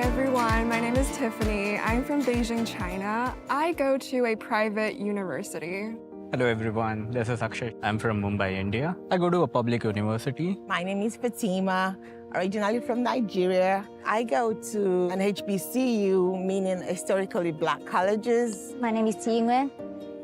everyone, my name is Tiffany. I'm from Beijing, China. I go to a private university. Hello everyone, this is Akshay. I'm from Mumbai, India. I go to a public university. My name is Fatima, originally from Nigeria. I go to an HBCU, meaning historically black colleges. My name is Tingwen,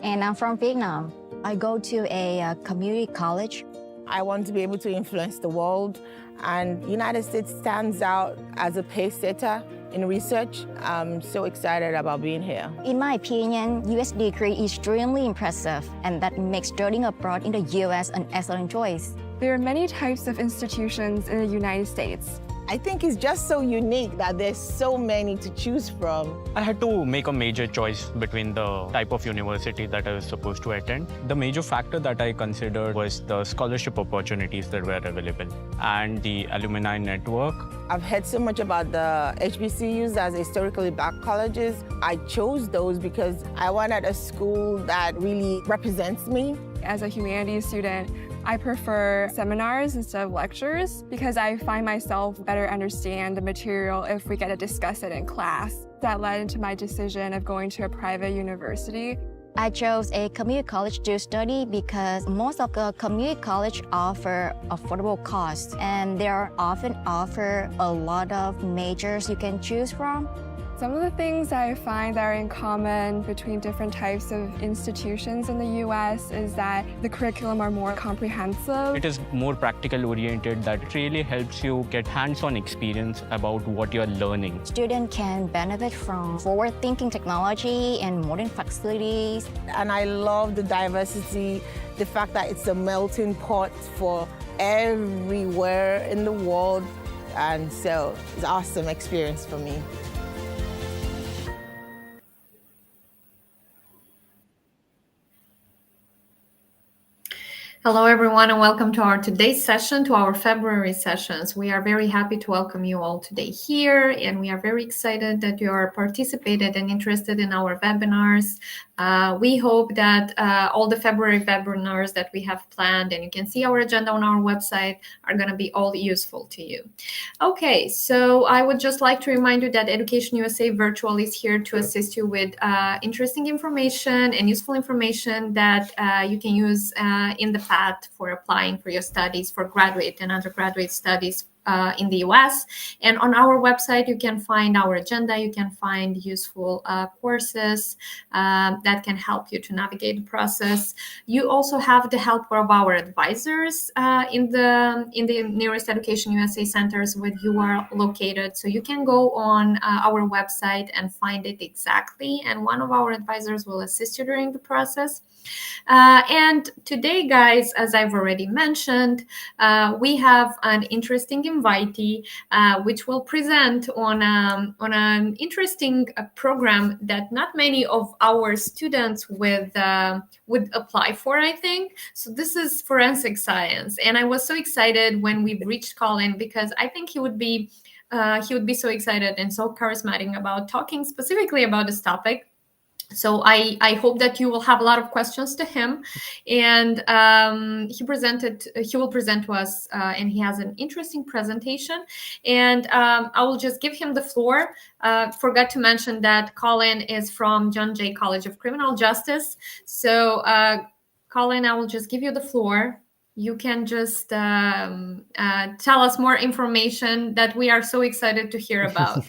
and I'm from Vietnam. I go to a community college. I want to be able to influence the world, and the United States stands out as a pace setter in research. I'm so excited about being here. In my opinion, U.S. degree is extremely impressive, and that makes studying abroad in the U.S. an excellent choice. There are many types of institutions in the United States. I think it's just so unique that there's so many to choose from. I had to make a major choice between the type of university that I was supposed to attend. The major factor that I considered was the scholarship opportunities that were available and the alumni network. I've heard so much about the HBCUs as historically black colleges. I chose those because I wanted a school that really represents me. As a humanities student, I prefer seminars instead of lectures because I find myself better understand the material if we get to discuss it in class. That led into my decision of going to a private university. I chose a community college to study because most of the community college offer affordable costs, and they often offer a lot of majors you can choose from. Some of the things I find that are in common between different types of institutions in the US is that the curriculum are more comprehensive. It is more practical oriented that really helps you get hands-on experience about what you're learning. Students can benefit from forward-thinking technology and modern facilities. And I love the diversity, the fact that it's a melting pot for everywhere in the world. And so it's an awesome experience for me. Hello, everyone, and welcome to our today's session, to our February sessions. We are very happy to welcome you all today here, and we are very excited that you are participated and interested in our webinars. We hope that all the February webinars that we have planned, and you can see our agenda on our website, are going to be all useful to you. Okay, so I would just like to remind you that Education USA Virtual is here to assist you with interesting information and useful information that you can use in the path for applying for your studies, for graduate and undergraduate studies in the US. And on our website, you can find our agenda. You can find useful courses that can help you to navigate the process. You also have the help of our advisors in the nearest Education USA centers where you are located. So you can go on our website and find it exactly. And one of our advisors will assist you during the process. And today, guys, as I've already mentioned, we have an interesting invitee, which will present on an interesting program that not many of our students would apply for, I think. So this is forensic science. And I was so excited when we reached Colin because I think he would be so excited and so charismatic about talking specifically about this topic. So I hope that you will have a lot of questions to him, and he will present to us, and he has an interesting presentation. And I will just give him the floor. Forgot to mention that Colin is from John Jay College of Criminal Justice. So Colin, I will just give you the floor. You can just tell us more information that we are so excited to hear about.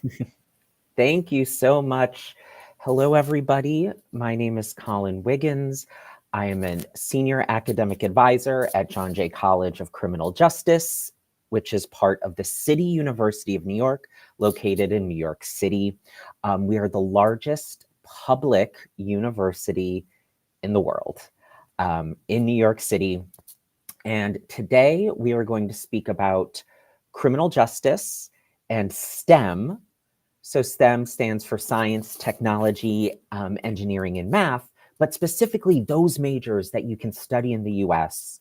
Thank you so much. Hello, everybody. My name is Colin Wiggins. I am a senior academic advisor at John Jay College of Criminal Justice, which is part of the City University of New York, located in New York City. We are the largest public university in the world, in New York City. And today we are going to speak about criminal justice and STEM. So STEM stands for science, technology, engineering, and math, but specifically those majors that you can study in the US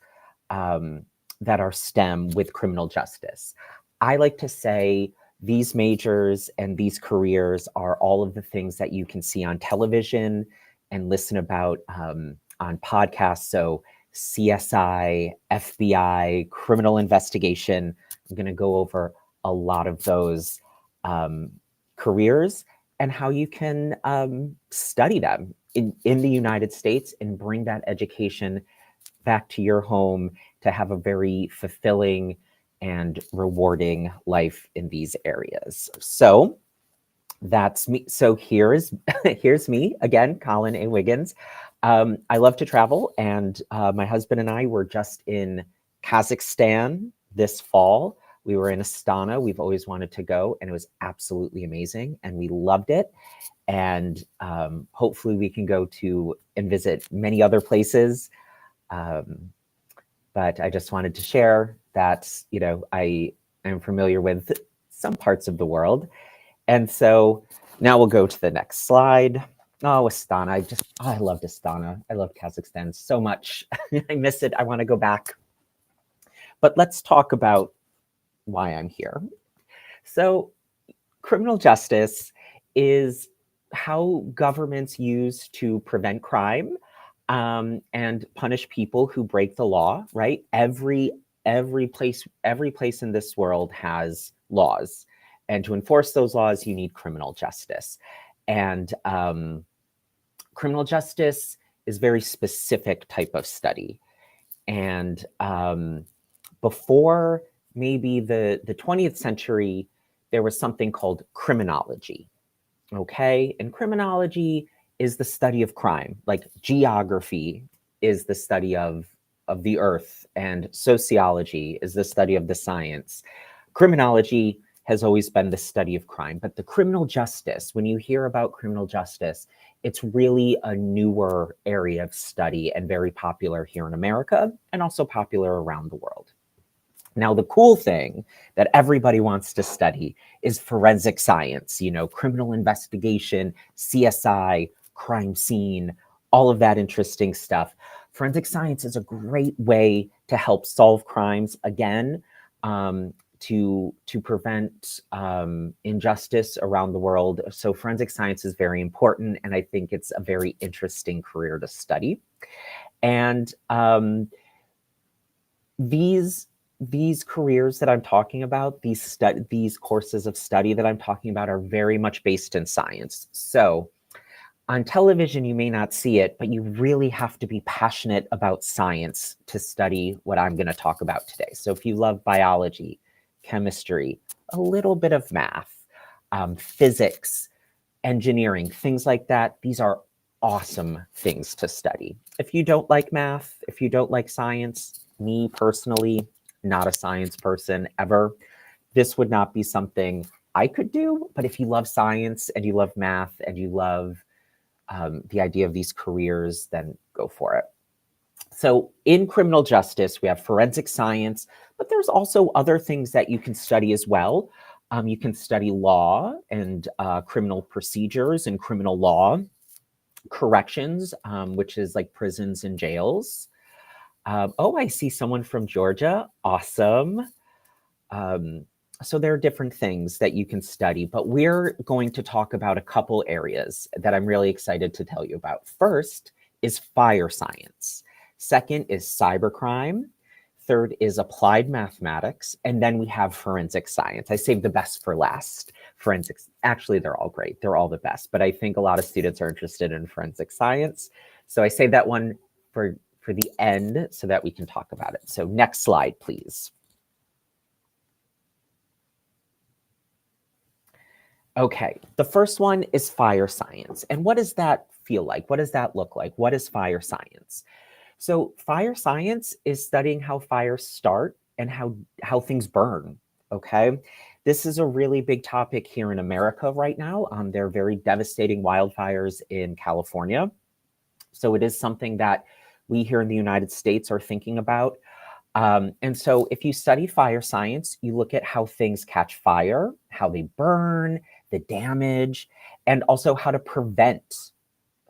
that are STEM with criminal justice. I like to say these majors and these careers are all of the things that you can see on television and listen about on podcasts. So CSI, FBI, criminal investigation. I'm going to go over a lot of those careers and how you can study them in the United States and bring that education back to your home to have a very fulfilling and rewarding life in these areas. So that's me. So here's me again, Colin A. Wiggins. I love to travel, and my husband and I were just in Kazakhstan this fall. We were in Astana. We've always wanted to go, and it was absolutely amazing, and we loved it. And hopefully we can go to and visit many other places. But I just wanted to share that, you know, I am familiar with some parts of the world. And so now we'll go to the next slide. Oh, Astana. I loved Astana. I love Kazakhstan so much. I miss it. I want to go back. But let's talk about why I'm here. So criminal justice is how governments use to prevent crime and punish people who break the law, right? Every place in this world has laws. And to enforce those laws, you need criminal justice. And criminal justice is a very specific type of study. And before maybe the 20th century, there was something called criminology, okay? And criminology is the study of crime, like geography is the study of the earth, and sociology is the study of the science. Criminology has always been the study of crime, but the criminal justice, when you hear about criminal justice, it's really a newer area of study and very popular here in America and also popular around the world. Now, the cool thing that everybody wants to study is forensic science, you know, criminal investigation, CSI, crime scene, all of that interesting stuff. Forensic science is a great way to help solve crimes, again, to prevent injustice around the world. So forensic science is very important, and I think it's a very interesting career to study. And these careers that I'm talking about, these courses of study that I'm talking about are very much based in science. So on television, you may not see it, but you really have to be passionate about science to study what I'm going to talk about today. So if you love biology, chemistry, a little bit of math, physics, engineering, things like that, these are awesome things to study. If you don't like math, if you don't like science, me personally, not a science person ever, this would not be something I could do. But if you love science and you love math and you love the idea of these careers, then go for it. So in criminal justice, we have forensic science, but there's also other things that you can study as well. You can study law and criminal procedures and criminal law, corrections, which is like prisons and jails. Oh, I see someone from Georgia. Awesome. So there are different things that you can study, but we're going to talk about a couple areas that I'm really excited to tell you about. First is fire science. Second is cybercrime. Third is applied mathematics. And then we have forensic science. I saved the best for last. Forensics, actually, they're all great. They're all the best, but I think a lot of students are interested in forensic science. So I saved that one for the end so that we can talk about it. So next slide, please. Okay, the first one is fire science. And what does that feel like? What does that look like? What is fire science? So fire science is studying how fires start and how things burn, okay? This is a really big topic here in America right now. There are very devastating wildfires in California. So it is something that we here in the United States are thinking about. And so if you study fire science, you look at how things catch fire, how they burn, the damage, and also how to prevent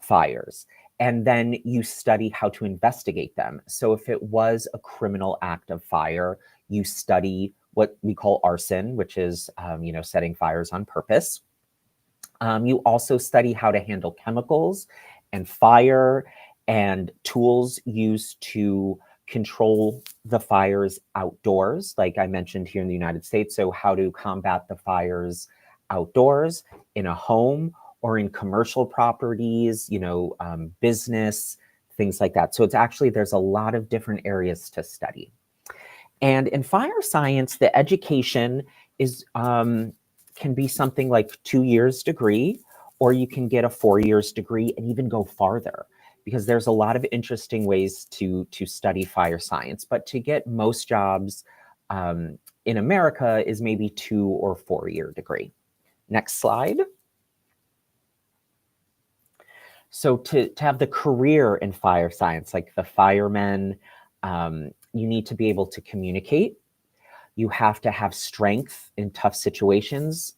fires. And then you study how to investigate them. So if it was a criminal act of fire, you study what we call arson, which is, setting fires on purpose. You also study how to handle chemicals and fire and tools used to control the fires outdoors, like I mentioned here in the United States. So how to combat the fires outdoors, in a home, or in commercial properties, business, things like that. So it's actually, there's a lot of different areas to study. And in fire science, the education is can be something like 2 years degree, or you can get a 4 years degree and even go farther, because there's a lot of interesting ways to study fire science. But to get most jobs in America is maybe 2 or 4 year degree. Next slide. So to have the career in fire science, like the firemen, you need to be able to communicate. You have to have strength in tough situations.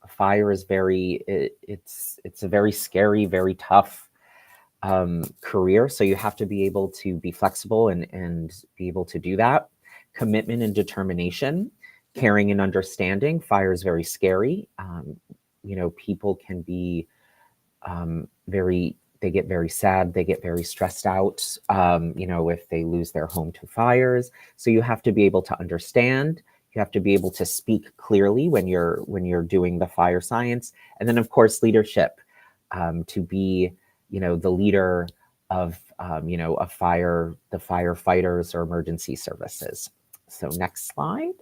Fire is it's a very scary, very tough career. So you have to be able to be flexible and be able to do that. Commitment and determination, caring and understanding. Fire is very scary. People can be they get very sad, they get very stressed out, if they lose their home to fires. So you have to be able to understand, you have to be able to speak clearly when you're doing the fire science. And then of course, leadership, to be, the leader of, the firefighters or emergency services. So next slide.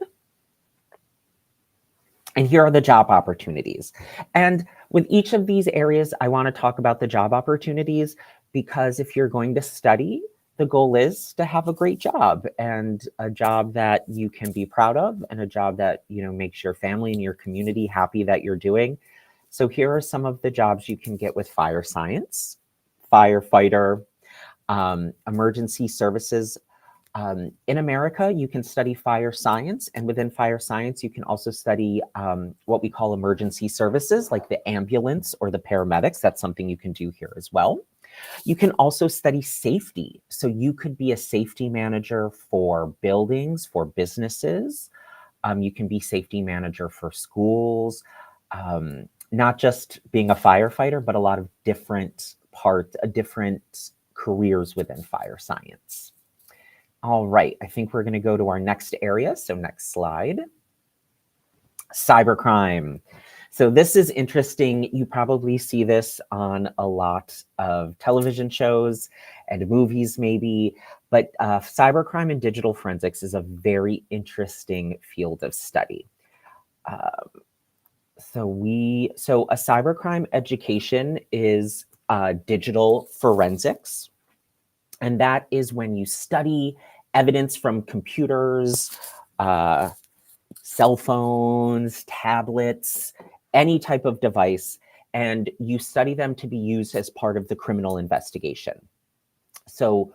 And here are the job opportunities. And with each of these areas, I want to talk about the job opportunities, because if you're going to study, the goal is to have a great job, and a job that you can be proud of, and a job that, makes your family and your community happy that you're doing. So here are some of the jobs you can get with fire science: firefighter, emergency services. In America, you can study fire science, and within fire science, you can also study what we call emergency services, like the ambulance or the paramedics. That's something you can do here as well. You can also study safety. So you could be a safety manager for buildings, for businesses. You can be safety manager for schools, not just being a firefighter, but a lot of different careers within fire science. All right, I think we're going to go to our next area. So next slide. Cybercrime. So this is interesting. You probably see this on a lot of television shows and movies maybe, but cybercrime and digital forensics is a very interesting field of study. So a cybercrime education is digital forensics. And that is when you study evidence from computers, cell phones, tablets, any type of device, and you study them to be used as part of the criminal investigation. So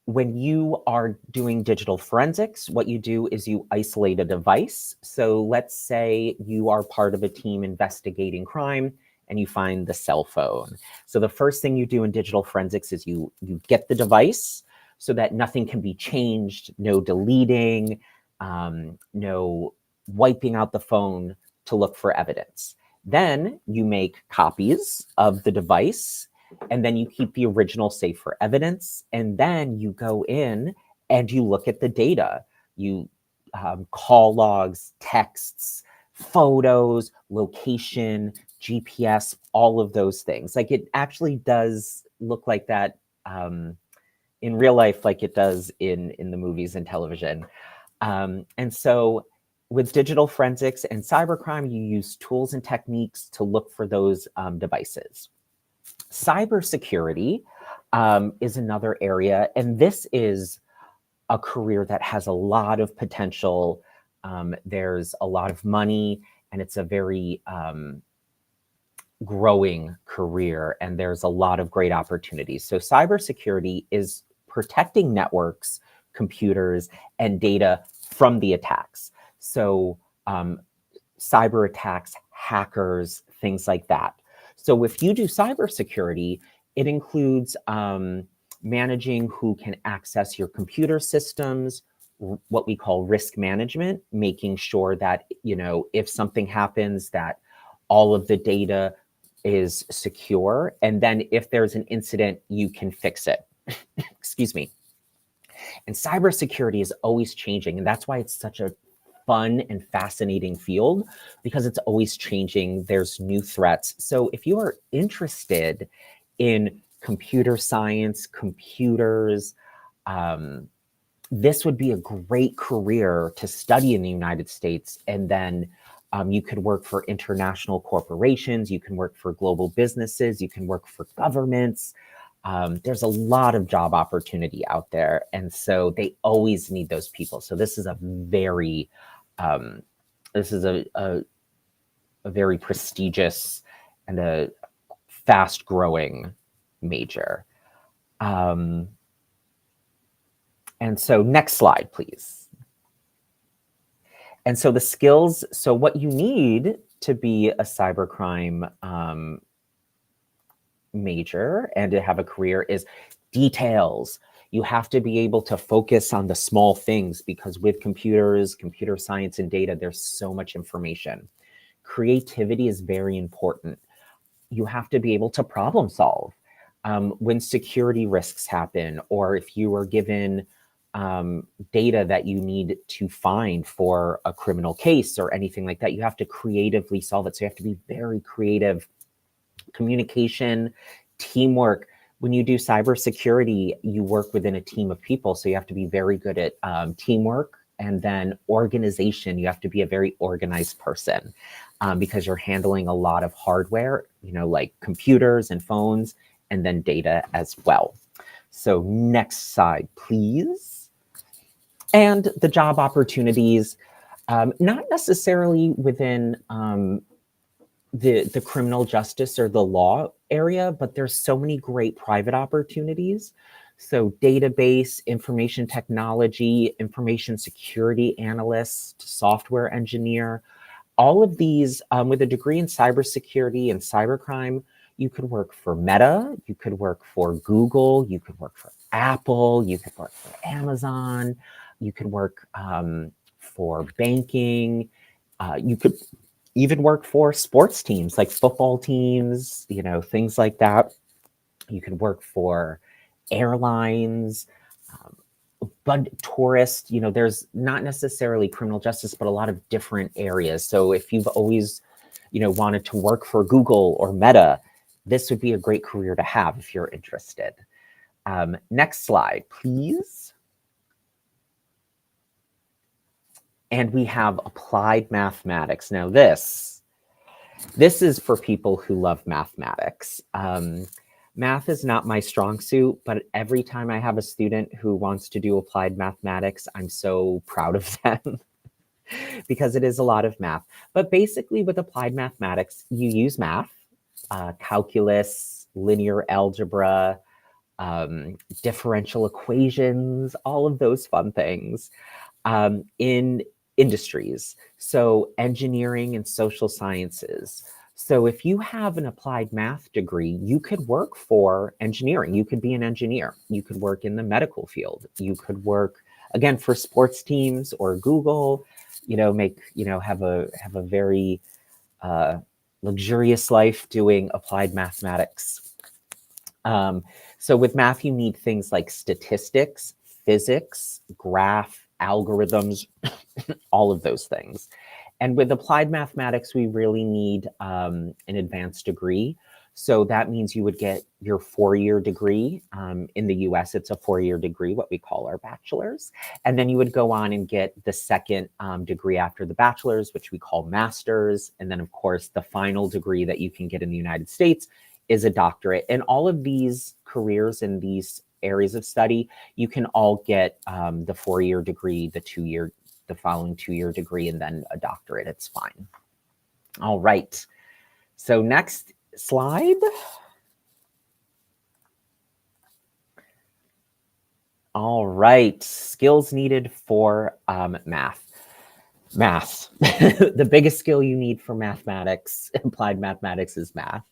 when you are doing digital forensics, what you do is you isolate a device. So let's say you are part of a team investigating crime, and you find the cell phone. So the first thing you do in digital forensics is you get the device so that nothing can be changed, no deleting, no wiping out the phone to look for evidence. Then you make copies of the device, and then you keep the original safe for evidence. And then you go in and you look at the data. You call logs, texts, photos, location, GPS, all of those things. Like, it actually does look like that in real life, like it does in the movies and television. And so with digital forensics and cybercrime, you use tools and techniques to look for those devices. Cybersecurity is another area, and this is a career that has a lot of potential. There's a lot of money, and it's a very growing career, and there's a lot of great opportunities. So cybersecurity is protecting networks, computers, and data from the attacks. So cyber attacks, hackers, things like that. So if you do cybersecurity, it includes managing who can access your computer systems, what we call risk management, making sure that, if something happens, that all of the data is secure. And then if there's an incident, you can fix it. Excuse me. And cybersecurity is always changing. And that's why it's such a fun and fascinating field because it's always changing. There's new threats. So if you are interested in computer science, computers, this would be a great career to study in the United States. And then you could work for international corporations, you can work for global businesses, you can work for governments. There's a lot of job opportunity out there. And so they always need those people. So this is a very, this is a very prestigious and a fast growing major. And so next slide, please. And so the skills, so what you need to be a cybercrime major and to have a career is details. You have to be able to focus on the small things because with computers, computer science and data, there's so much information. Creativity is very important. You have to be able to problem solve. When security risks happen, or if you are given data that you need to find for a criminal case or anything like that, you have to creatively solve it. So you have to be very creative. Communication, teamwork. When you do cybersecurity, you work within a team of people. So you have to be very good at teamwork, and then organization. You have to be a very organized person because you're handling a lot of hardware, you know, like computers and phones, and then data as well. So next slide, please. And the job opportunities, not necessarily within the criminal justice or the law area, but there's so many great private opportunities. So database, information technology, information security analyst, software engineer, all of these with a degree in cybersecurity and cybercrime, you could work for Meta, you could work for Google, you could work for Apple, you could work for Amazon, you could work for banking, you could even work for sports teams like football teams, you know, things like that. You could work for airlines, but tourists, you know, there's not necessarily criminal justice, but a lot of different areas. So if you've always, you know, wanted to work for Google or Meta, this would be a great career to have if you're interested. Next slide, please. And we have applied mathematics. Now this is for people who love mathematics. Math is not my strong suit, but every time I have a student who wants to do applied mathematics, I'm so proud of them because it is a lot of math. But basically with applied mathematics, you use math, calculus, linear algebra, differential equations, all of those fun things in industries. So engineering and social sciences. So if you have an applied math degree, you could work for engineering. You could be an engineer. You could work in the medical field. You could work, again, for sports teams or Google, you know, have a very luxurious life doing applied mathematics. So with math, you need things like statistics, physics, graph, algorithms, all of those things. And with applied mathematics, we really need an advanced degree. So that means you would get your 4-year degree. In the US, it's a 4-year degree, what we call our bachelor's. And then you would go on and get the second degree after the bachelor's, which we call master's. And then, of course, the final degree that you can get in the United States is a doctorate. And all of these careers in these areas of study, you can all get the 4-year degree, the following 2-year degree, and then a doctorate. It's fine. All right. So next slide. All right. Skills needed for math. Math. The biggest skill you need for mathematics, applied mathematics, is math.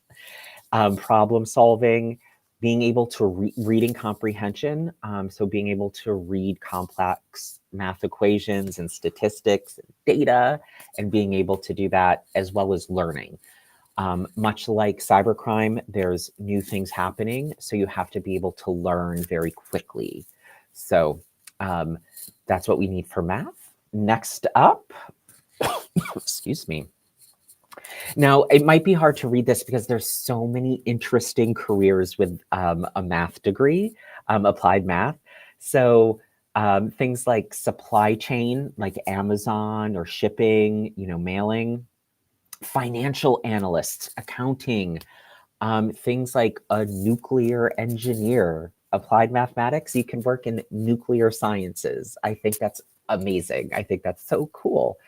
Problem solving, being able to reading comprehension. So being able to read complex math equations and statistics and data, and being able to do that, as well as learning. Much like cybercrime, there's new things happening. So you have to be able to learn very quickly. So that's what we need for math. next up, excuse me. Now, it might be hard to read this because there's so many interesting careers with a math degree, applied math. So things like supply chain, like Amazon or shipping, mailing, financial analysts, accounting, things like a nuclear engineer, applied mathematics, you can work in nuclear sciences. I think that's amazing. I think that's so cool.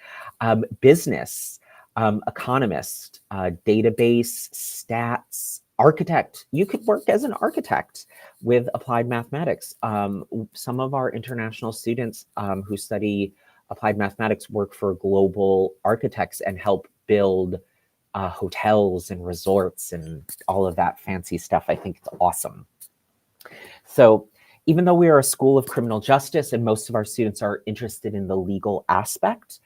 Business, economist, database, stats, architect. You could work as an architect with applied mathematics. Some of our international students who study applied mathematics work for global architects and help build hotels and resorts and all of that fancy stuff. I think it's awesome. So even though we are a school of criminal justice and most of our students are interested in the legal aspect,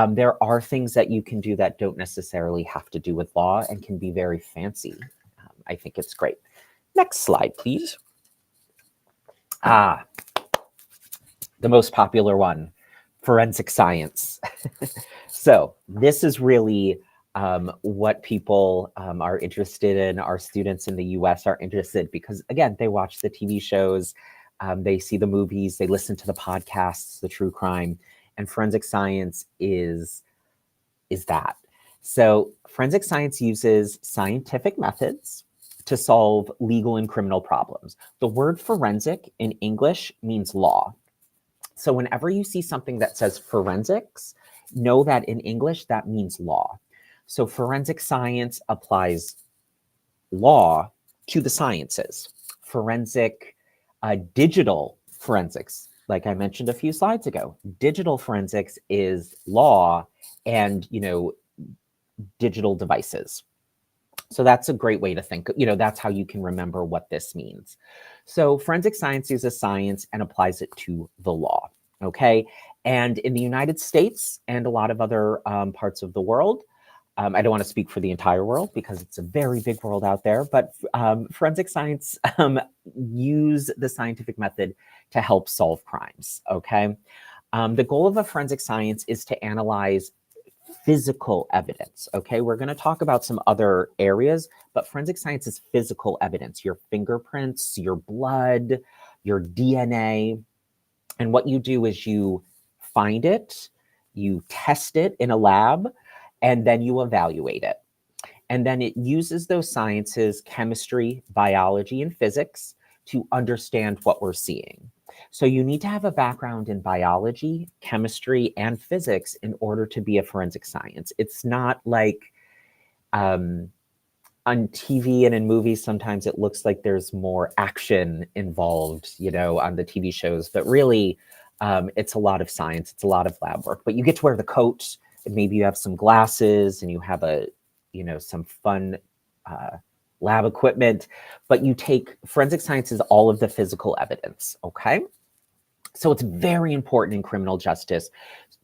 there are things that you can do that don't necessarily have to do with law and can be very fancy. I think it's great. Next slide, please. The most popular one, forensic science. So this is really what people are interested in. Our students in the US are interested because, again, they watch the TV shows, they see the movies, they listen to the podcasts, the true crime, and forensic science is that. So forensic science uses scientific methods to solve legal and criminal problems. The word forensic in English means law. So whenever you see something that says forensics, know that in English that means law. So forensic science applies law to the sciences. Forensic, digital forensics, like I mentioned a few slides ago, digital forensics is law and, digital devices. So that's a great way to think, that's how you can remember what this means. So forensic science uses science and applies it to the law, okay? And in the United States and a lot of other parts of the world, I don't want to speak for the entire world because it's a very big world out there, but forensic science use the scientific method to help solve crimes, okay? The goal of a forensic science is to analyze physical evidence, okay? We're going to talk about some other areas, but forensic science is physical evidence, your fingerprints, your blood, your DNA. And what you do is you find it, you test it in a lab, and then you evaluate it. And then it uses those sciences, chemistry, biology, and physics to understand what we're seeing. So you need to have a background in biology, chemistry, and physics in order to be a forensic science. It's not like on TV and in movies, sometimes it looks like there's more action involved, on the TV shows, but really it's a lot of science, it's a lot of lab work, but you get to wear the coat, and maybe you have some glasses and you have some fun lab equipment, but you take forensic science is all of the physical evidence, okay? So it's very important in criminal justice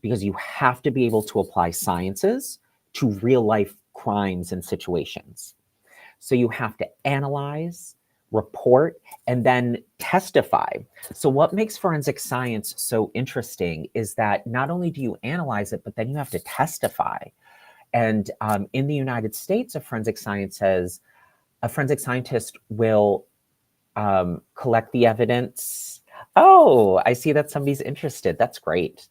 because you have to be able to apply sciences to real life crimes and situations. So you have to analyze, report, and then testify. So what makes forensic science so interesting is that not only do you analyze it, but then you have to testify. And in the United States, a forensic scientist will collect the evidence. Oh, I see that somebody's interested. That's great.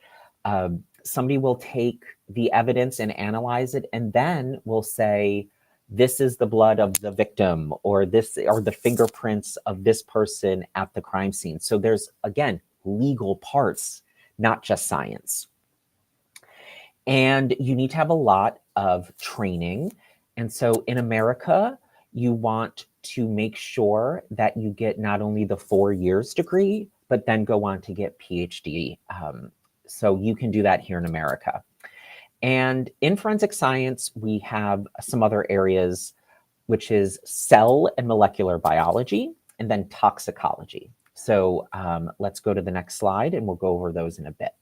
Somebody will take the evidence and analyze it, and then will say, this is the blood of the victim, or this are the fingerprints of this person at the crime scene. So there's, again, legal parts, not just science. And you need to have a lot of training. And so in America, you want to make sure that you get not only the 4 years degree, but then go on to get PhD. So you can do that here in America. And in forensic science, we have some other areas, which is cell and molecular biology, and then toxicology. So let's go to the next slide and we'll go over those in a bit.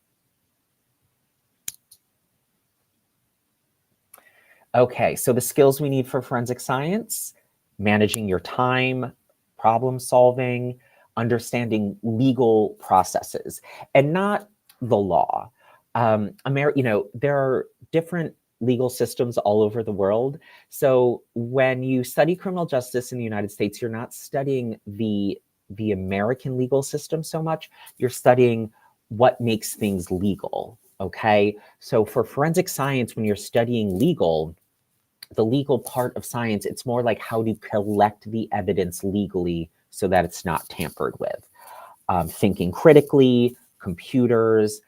Okay, so the skills we need for forensic science: managing your time, problem solving, understanding legal processes, and not the law. there are different legal systems all over the world. So when you study criminal justice in the United States, you're not studying the American legal system so much. You're studying what makes things legal. Okay. So for forensic science, when you're studying legal, the legal part of science, it's more like how to collect the evidence legally so that it's not tampered with. Thinking critically, computers,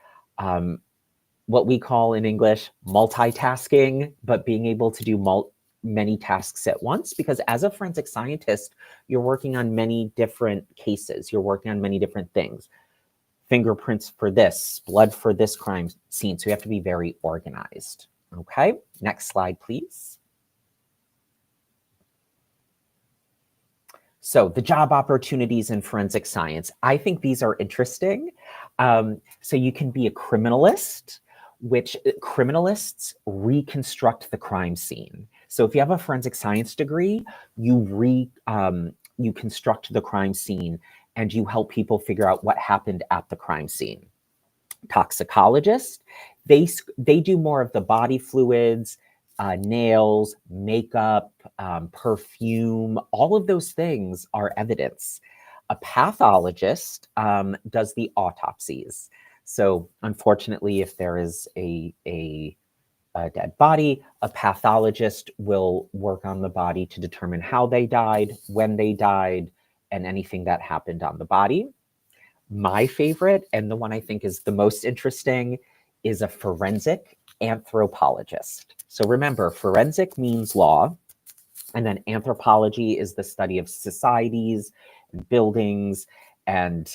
what we call in English multitasking, but being able to do many tasks at once, because as a forensic scientist, you're working on many different cases. You're working on many different things. Fingerprints for this, blood for this crime scene. So you have to be very organized. Okay, next slide, please. So the job opportunities in forensic science, I think these are interesting. So you can be a criminalist, which criminalists reconstruct the crime scene. So if you have a forensic science degree, you construct the crime scene and you help people figure out what happened at the crime scene. Toxicologists, they do more of the body fluids, nails, makeup, perfume, all of those things are evidence. A pathologist does the autopsies. So unfortunately, if there is a dead body, a pathologist will work on the body to determine how they died, when they died, and anything that happened on the body. My favorite, and the one I think is the most interesting, is a forensic anthropologist. So remember, forensic means law, and then anthropology is the study of societies, and buildings, and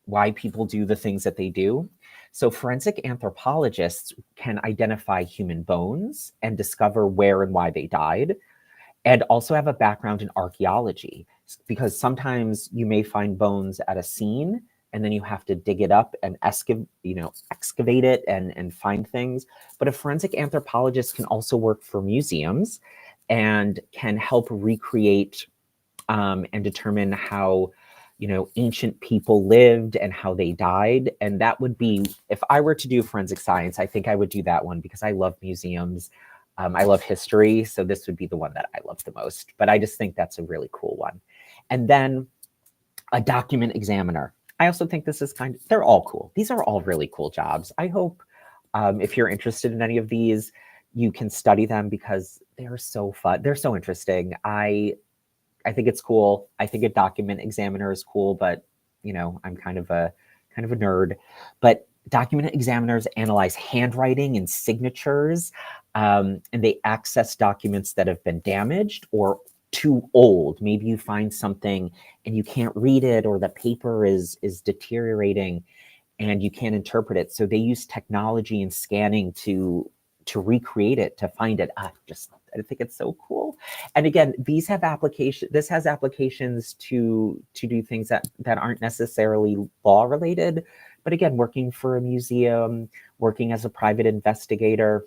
why people do the things that they do. So forensic anthropologists can identify human bones and discover where and why they died, and also have a background in archaeology, because sometimes you may find bones at a scene and then you have to dig it up and excavate it and find things. But a forensic anthropologist can also work for museums and can help recreate and determine how ancient people lived and how they died. And that would be, if I were to do forensic science, I think I would do that one because I love museums. I love history, so this would be the one that I love the most. But I just think that's a really cool one. And then a document examiner. I also think this is they're all cool. These are all really cool jobs. I hope if you're interested in any of these, you can study them because they're so fun. They're so interesting. I think it's cool. I think a document examiner is cool, but I'm kind of a nerd. But document examiners analyze handwriting and signatures, and they access documents that have been damaged or too old. Maybe you find something and you can't read it, or the paper is deteriorating and you can't interpret it. So they use technology and scanning to recreate it, to find it. I think it's so cool. And again, this has applications to do things that aren't necessarily law related. But again, working for a museum, working as a private investigator,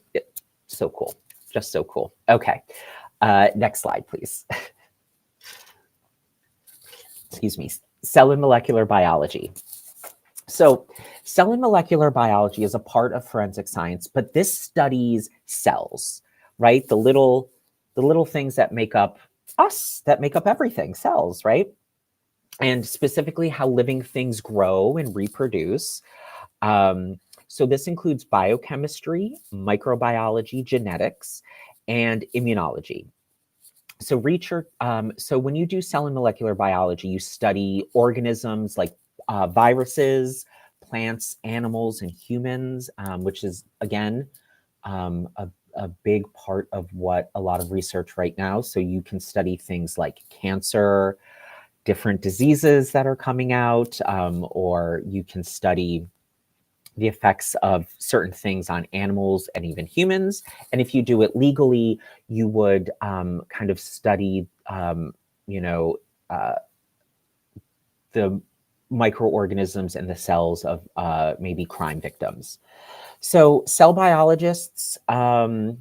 so cool, just so cool. Okay, next slide, please. Excuse me, cell and molecular biology. So cell and molecular biology is a part of forensic science, but this studies cells, right? The little things that make up us, that make up everything, cells, right? And specifically how living things grow and reproduce. So this includes biochemistry, microbiology, genetics, and immunology. So so when you do cell and molecular biology, you study organisms like viruses, plants, animals, and humans, which is, again, a big part of what a lot of research right now. So you can study things like cancer, different diseases that are coming out, or you can study the effects of certain things on animals and even humans. And if you do it legally, you would kind of study, the microorganisms and the cells of maybe crime victims. So cell biologists, you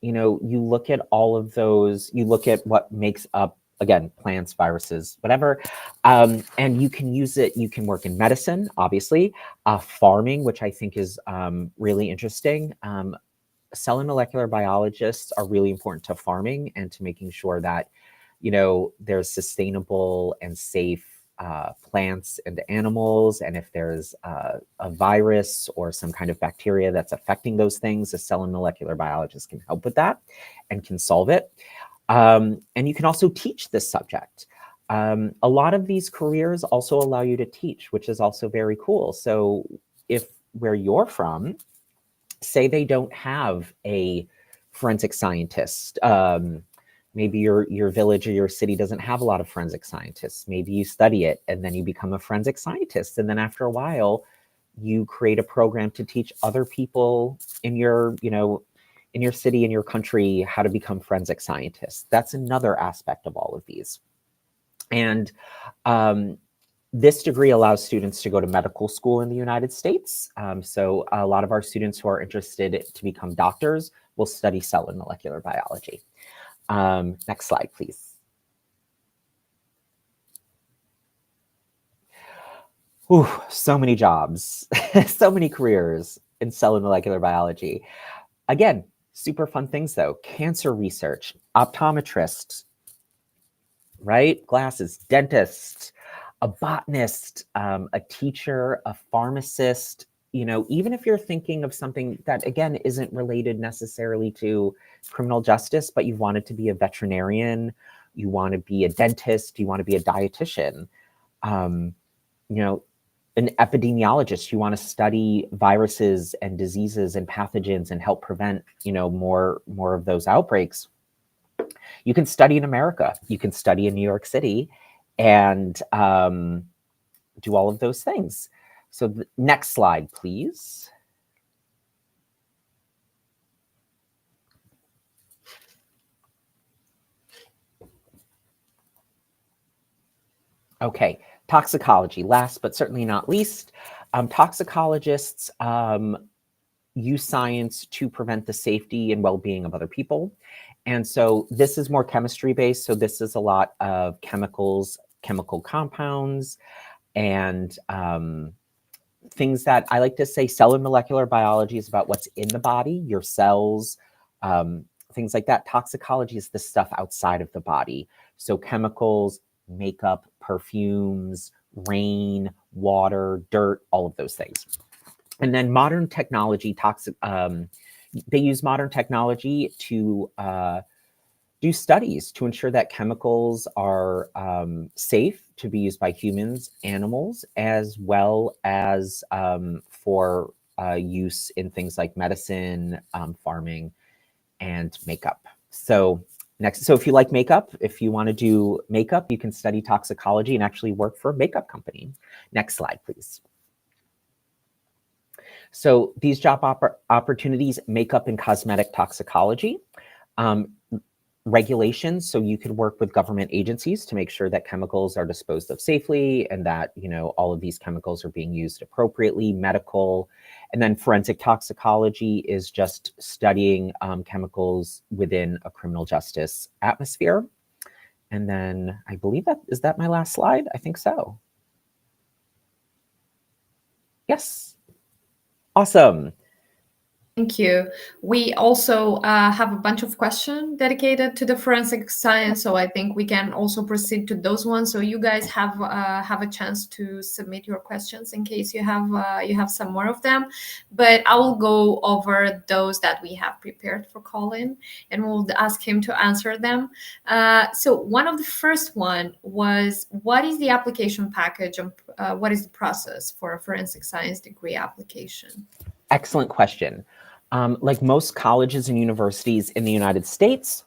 look at all of those, you look at what makes up again, plants, viruses, whatever. And you can use it, you can work in medicine, obviously, farming, which I think is really interesting. Cell and molecular biologists are really important to farming and to making sure that, there's sustainable and safe plants and animals. And if there's a virus or some kind of bacteria that's affecting those things, a cell and molecular biologist can help with that and can solve it. And you can also teach this subject. A lot of these careers also allow you to teach, which is also very cool. So if where you're from, say they don't have a forensic scientist, maybe your village or your city doesn't have a lot of forensic scientists. Maybe you study it and then you become a forensic scientist. And then after a while, you create a program to teach other people in your, in your city, in your country, how to become forensic scientists. That's another aspect of all of these. And this degree allows students to go to medical school in the United States. So a lot of our students who are interested to become doctors will study cell and molecular biology. Next slide, please. Ooh, so many jobs, so many careers in cell and molecular biology. Again, super fun things though. Cancer research, optometrist, right? Glasses, dentist, a botanist, a teacher, a pharmacist. Even if you're thinking of something that, again, isn't related necessarily to criminal justice, but you wanted to be a veterinarian, you want to be a dentist, you want to be a dietitian, an epidemiologist, you want to study viruses and diseases and pathogens and help prevent, more of those outbreaks. You can study in America, you can study in New York City and do all of those things. So the next slide, please. Okay, toxicology, last but certainly not least. Toxicologists use science to prevent the safety and well-being of other people. And so this is more chemistry based. So this is a lot of chemicals, chemical compounds, and things that I like to say cell and molecular biology is about what's in the body, your cells, things like that. Toxicology is the stuff outside of the body. So chemicals, makeup, perfumes, rain, water, dirt, all of those things. And then modern technology, they use modern technology to do studies to ensure that chemicals are safe to be used by humans, animals, as well as for use in things like medicine, farming, and makeup. So if you like makeup, if you want to do makeup, you can study toxicology and actually work for a makeup company. Next slide, please. So these job opportunities, makeup and cosmetic toxicology, regulations. So you could work with government agencies to make sure that chemicals are disposed of safely and that, all of these chemicals are being used appropriately, medical. And then forensic toxicology is just studying chemicals within a criminal justice atmosphere. And then I believe is that my last slide? I think so. Yes. Awesome. Thank you. We also have a bunch of questions dedicated to the forensic science, so I think we can also proceed to those ones. So you guys have a chance to submit your questions in case you have some more of them. But I will go over those that we have prepared for Colin, and we'll ask him to answer them. So one of the first one was, what is the application package and what is the process for a forensic science degree application? Excellent question. Like most colleges and universities in the United States,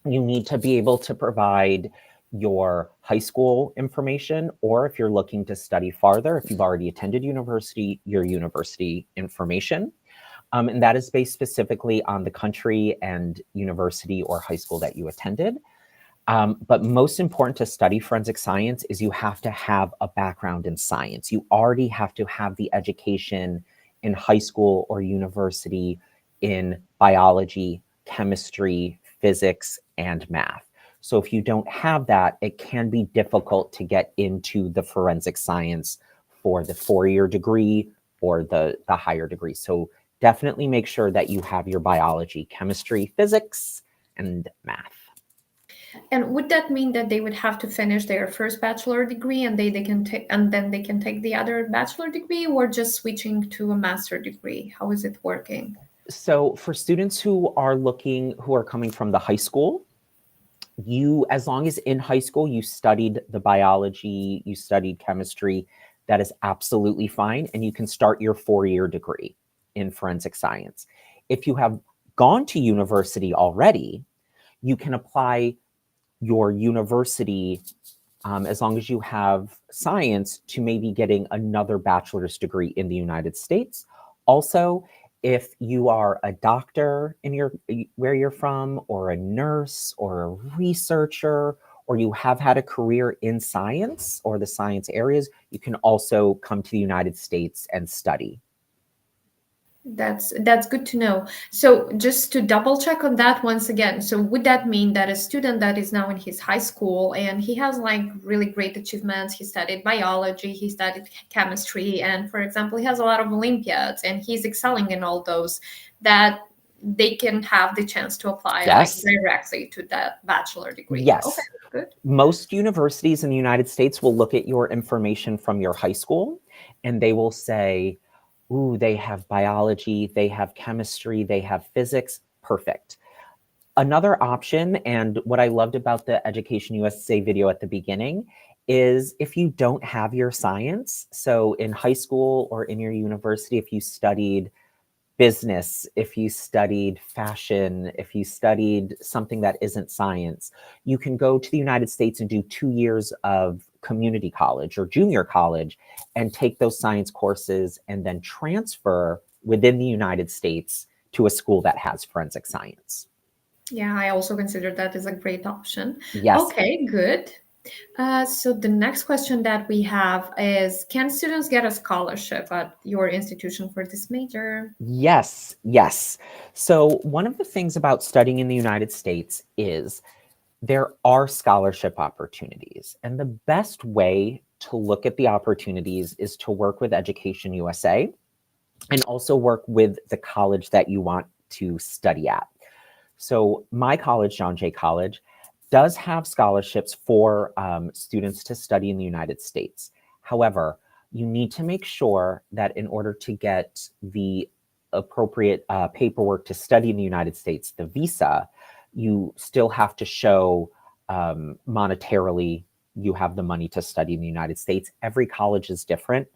you need to be able to provide your high school information, or if you're looking to study farther, if you've already attended university, your university information. And that is based specifically on the country and university or high school that you attended. But most important to study forensic science is you have to have a background in science. You already have to have the education in high school or university in biology, chemistry, physics, and math. So if you don't have that, it can be difficult to get into the forensic science for the 4-year degree or the higher degree. So definitely make sure that you have your biology, chemistry, physics, and math. And would that mean that they would have to finish their first bachelor degree and they can take and then they can take the other bachelor degree, or just switching to a master degree? How is it working? So for students who are coming from the high school, as long as in high school you studied the biology, you studied chemistry, that is absolutely fine, and you can start your 4-year degree in forensic science. If you have gone to university already, you can apply your university, as long as you have science, to maybe getting another bachelor's degree in the United States. Also, if you are a doctor where you're from, or a nurse, or a researcher, or you have had a career in science or the science areas, you can also come to the United States and study. That's good to know. So just to double check on that once again, so would that mean that a student that is now in his high school and he has like really great achievements, he studied biology, he studied chemistry, and for example, he has a lot of Olympiads and he's excelling in all those, that they can have the chance to apply Yes. like directly to that bachelor degree? Yes. Okay, good. Most universities in the United States will look at your information from your high school and they will say, ooh, they have biology, they have chemistry, they have physics, perfect. Another option, and what I loved about the Education USA video at the beginning, is if you don't have your science, so in high school or in your university, if you studied business, if you studied fashion, if you studied something that isn't science, you can go to the United States and do 2 years of community college or junior college and take those science courses and then transfer within the United States to a school that has forensic science. Yeah, I also consider that as a great option. Yes. Okay, good. So the next question that we have is, can students get a scholarship at your institution for this major? Yes, yes. So one of the things about studying in the United States is there are scholarship opportunities. And the best way to look at the opportunities is to work with Education USA and also work with the college that you want to study at. So my college, John Jay College, does have scholarships for students to study in the United States. However, you need to make sure that in order to get the appropriate paperwork to study in the United States, the visa, you still have to show monetarily you have the money to study in the United States. Every college is different,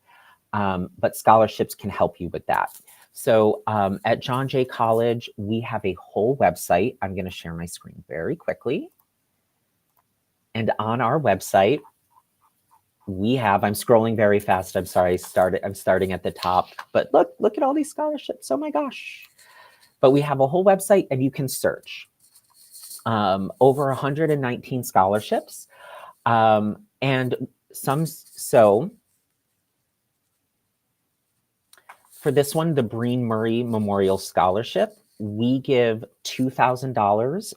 but scholarships can help you with that. So at John Jay College, we have a whole website. I'm going to share my screen very quickly. And on our website, we have, I'm scrolling very fast. I'm sorry, I'm starting at the top, but look at all these scholarships. Oh my gosh. But we have a whole website and you can search over 119 scholarships. And so for this one, the Breen Murray Memorial Scholarship, we give $2,000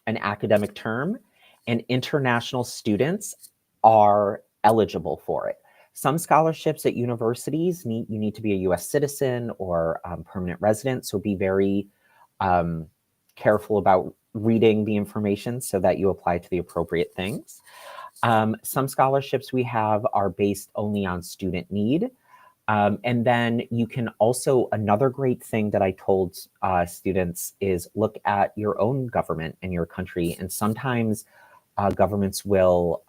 an academic term, and international students are eligible for it. Some scholarships at universities you need to be a US citizen or permanent resident, so be very careful about reading the information so that you apply to the appropriate things. Some scholarships we have are based only on student need. And then you can also, another great thing that I told students is look at your own government and your country. And sometimes governments will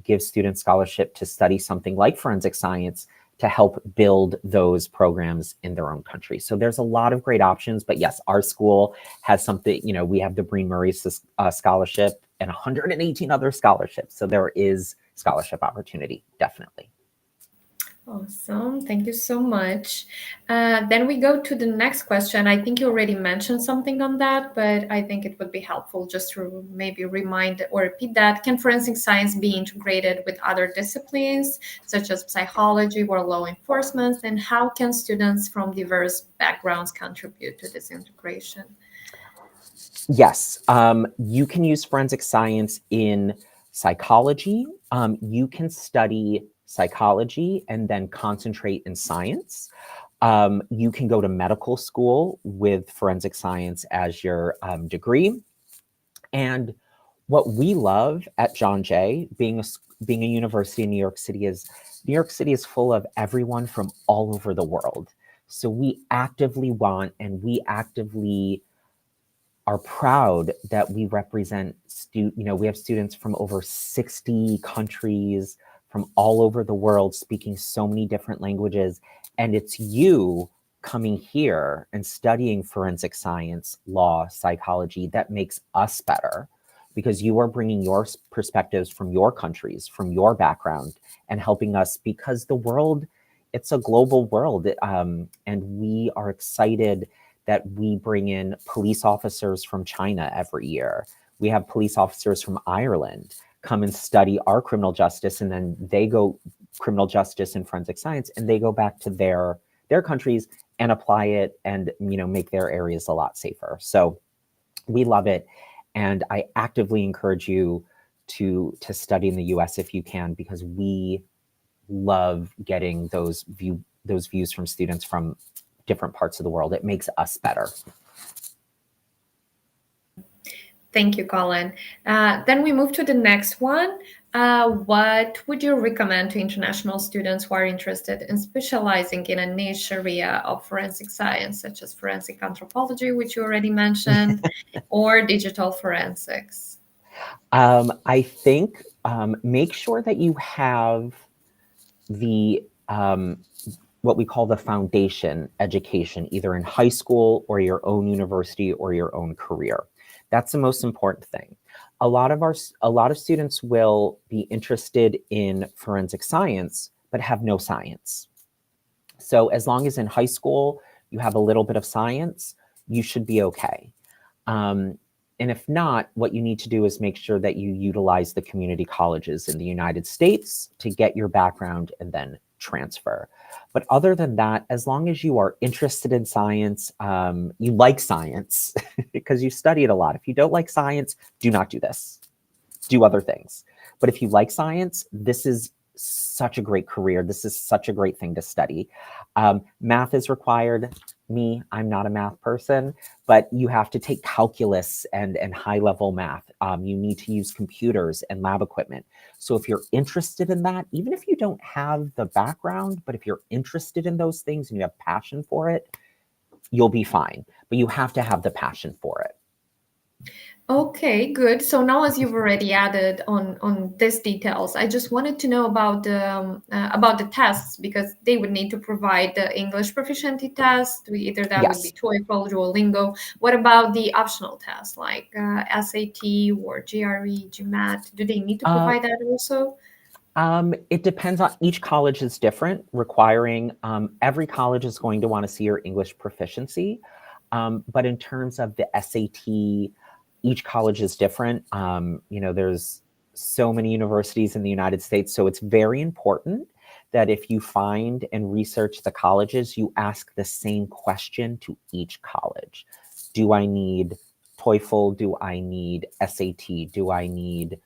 give students scholarship to study something like forensic science to help build those programs in their own country. So there's a lot of great options, but yes, our school has something, we have the Breen Murray scholarship and 118 other scholarships. So there is scholarship opportunity, definitely. Awesome. Thank you so much. Then we go to the next question. I think you already mentioned something on that, but I think it would be helpful just to maybe remind or repeat that. Can forensic science be integrated with other disciplines, such as psychology or law enforcement? And how can students from diverse backgrounds contribute to this integration? Yes, you can use forensic science in psychology. You can study psychology and then concentrate in science. You can go to medical school with forensic science as your degree. And what we love at John Jay, being a university in New York City, is New York City is full of everyone from all over the world. So we actively want and we actively are proud that we represent we have students from over 60 countries from all over the world speaking so many different languages. And it's you coming here and studying forensic science, law, psychology that makes us better, because you are bringing your perspectives from your countries, from your background, and helping us, because the world, it's a global world. And we are excited that we bring in police officers from China every year. We have police officers from Ireland come and study our criminal justice, and then they go criminal justice and forensic science, and they go back to their countries and apply it and make their areas a lot safer. So we love it, and I actively encourage you to study in the US if you can, because we love getting those views from students from different parts of the world. It makes us better. Thank you, Colin. Then we move to the next one. What would you recommend to international students who are interested in specializing in a niche area of forensic science, such as forensic anthropology, which you already mentioned, or digital forensics? I think make sure that you have the what we call the foundation education, either in high school or your own university or your own career. That's the most important thing. A lot of students will be interested in forensic science, but have no science. So as long as in high school you have a little bit of science, you should be okay. And if not, what you need to do is make sure that you utilize the community colleges in the United States to get your background and then transfer. But other than that, as long as you are interested in science, you like science because you study it a lot. If you don't like science, do not do this. Do other things. But if you like science, this is such a great career. This is such a great thing to study. Math is required. I'm not a math person, but you have to take calculus and high-level math. You need to use computers and lab equipment. So if you're interested in that, even if you don't have the background, but if you're interested in those things and you have passion for it, you'll be fine. But you have to have the passion for it. Okay, good. So now, as you've already added on these details, I just wanted to know about the tests, because they would need to provide the English proficiency test. Either that would be TOEFL, Duolingo. What about the optional tests like SAT or GRE, GMAT? Do they need to provide that also? It depends on, each college is different, requiring, every college is going to want to see your English proficiency. But in terms of the SAT, each college is different. There's so many universities in the United States, so it's very important that if you find and research the colleges, you ask the same question to each college. Do I need TOEFL? Do I need SAT? Do I need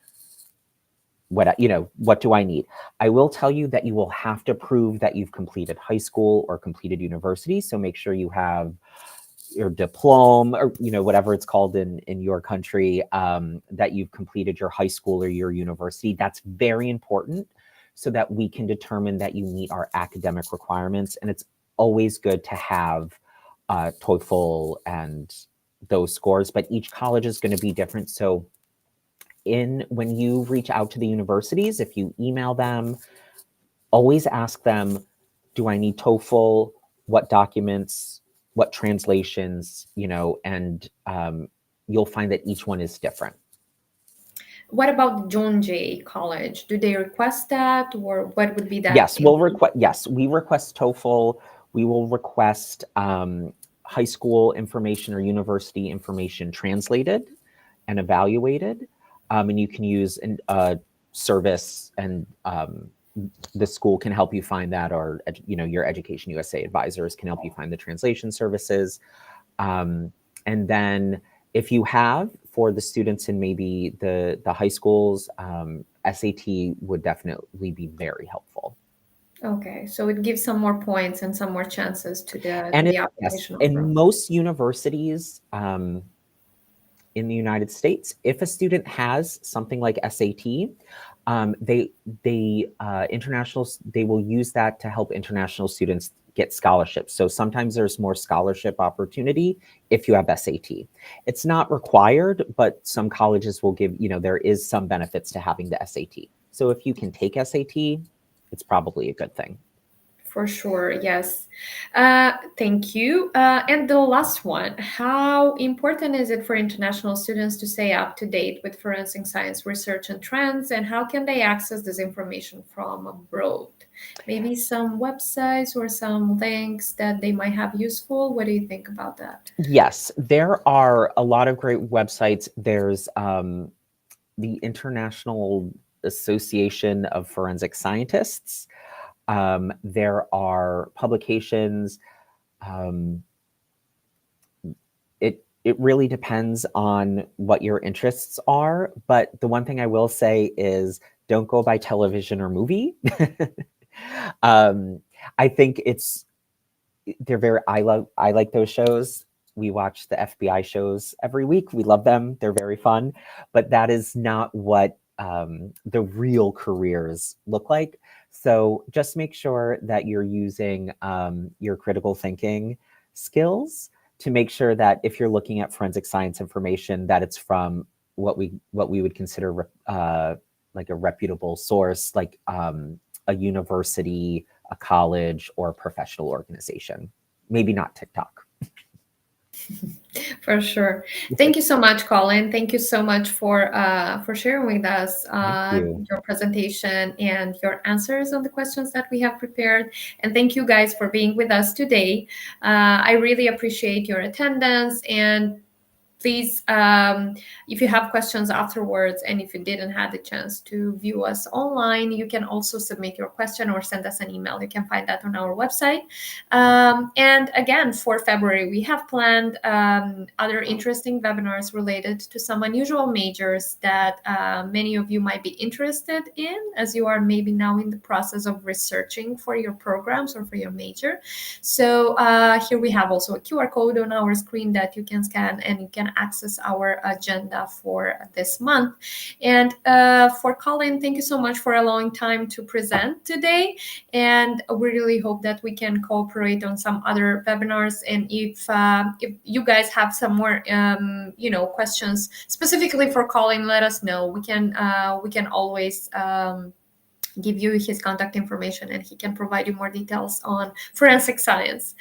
what do I need? I will tell you that you will have to prove that you've completed high school or completed university. So make sure you have your diploma, or whatever it's called in your country, that you've completed your high school or your university. That's very important so that we can determine that you meet our academic requirements. And it's always good to have TOEFL and those scores, but each college is going to be different. So when you reach out to the universities, if you email them, always ask them, do I need TOEFL? What documents? What translations? And you'll find that each one is different. What about John Jay College? Do they request that, or what would be that? Yes, we request TOEFL. We will request high school information or university information translated and evaluated. And you can use a service, and the school can help you find that, or your Education USA advisors can help you find the translation services. And then if you have, for the students in maybe the high schools, SAT would definitely be very helpful. Okay, so it gives some more points and some more chances to And the yes, application in overall. most universities in the United States, if a student has something like SAT, they will use that to help international students get scholarships. So sometimes there's more scholarship opportunity if you have SAT. It's not required, but some colleges will give, there is some benefits to having the SAT. So if you can take SAT, it's probably a good thing. For sure, yes. Thank you. And the last one, how important is it for international students to stay up to date with forensic science research and trends, and how can they access this information from abroad? Maybe some websites or some links that they might have useful. What do you think about that? Yes, there are a lot of great websites. There's the International Association of Forensic Scientists. There are publications. It really depends on what your interests are. But the one thing I will say is don't go by television or movie. I think I like those shows. We watch the FBI shows every week. We love them. They're very fun. But that is not what the real careers look like. So just make sure that you're using your critical thinking skills to make sure that if you're looking at forensic science information, that it's from what we would consider like a reputable source, like a university, a college, or a professional organization. Maybe not TikTok. For sure. Thank you so much, Colin. Thank you so much for sharing with us your presentation and your answers on the questions that we have prepared. And thank you guys for being with us today. I really appreciate your attendance, and please, if you have questions afterwards, and if you didn't have the chance to view us online, you can also submit your question or send us an email. You can find that on our website. And again, for February, we have planned other interesting webinars related to some unusual majors that many of you might be interested in, as you are maybe now in the process of researching for your programs or for your major. So here we have also a QR code on our screen that you can scan, and you can access our agenda for this month. And for Colin, thank you so much for allowing time to present today. And we really hope that we can cooperate on some other webinars. And if you guys have some more, questions specifically for Colin, let us know. We can always give you his contact information, and he can provide you more details on forensic science.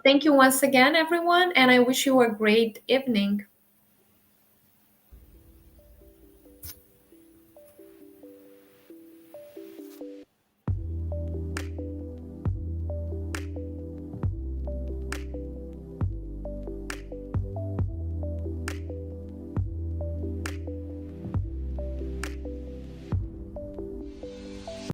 Thank you once again, everyone, and I wish you a great evening.